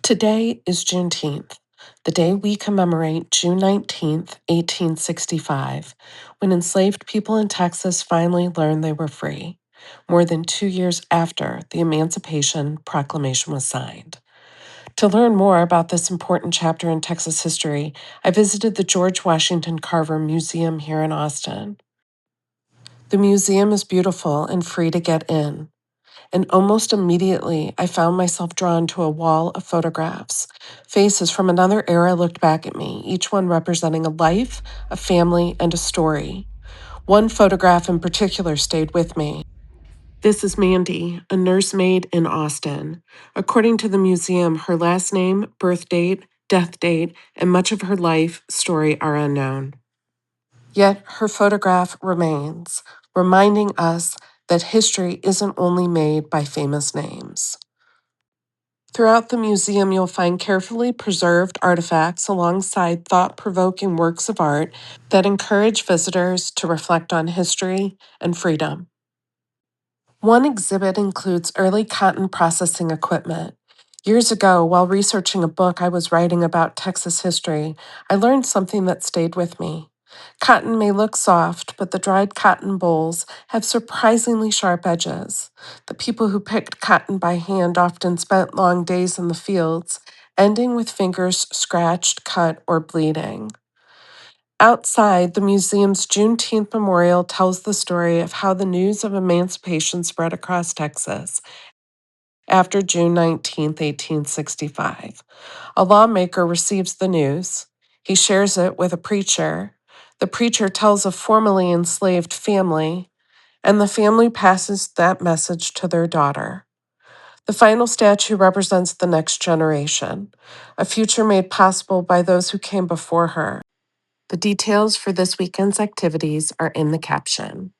Today is Juneteenth, the day we commemorate June 19th, 1865, when enslaved people in Texas finally learned they were free, more than 2 years after the Emancipation Proclamation was signed. To learn more about this important chapter in Texas history, I visited the George Washington Carver Museum here in Austin. The museum is beautiful and free to get in. And almost immediately, I found myself drawn to a wall of photographs. Faces from another era looked back at me, each one representing a life, a family, and a story. One photograph in particular stayed with me. This is Mandy, a nursemaid in Austin. According to the museum, her last name, birth date, death date, and much of her life story are unknown. Yet her photograph remains, reminding us that history isn't only made by famous names. Throughout the museum, you'll find carefully preserved artifacts alongside thought-provoking works of art that encourage visitors to reflect on history and freedom. One exhibit includes early cotton processing equipment. Years ago, while researching a book I was writing about Texas history, I learned something that stayed with me. Cotton may look soft, but the dried cotton bolls have surprisingly sharp edges. The people who picked cotton by hand often spent long days in the fields, ending with fingers scratched, cut, or bleeding. Outside, the museum's Juneteenth memorial tells the story of how the news of emancipation spread across Texas after June 19th, 1865. A lawmaker receives the news. He shares it with a preacher. The preacher tells a formerly enslaved family, and the family passes that message to their daughter. The final statue represents the next generation, a future made possible by those who came before her. The details for this weekend's activities are in the caption.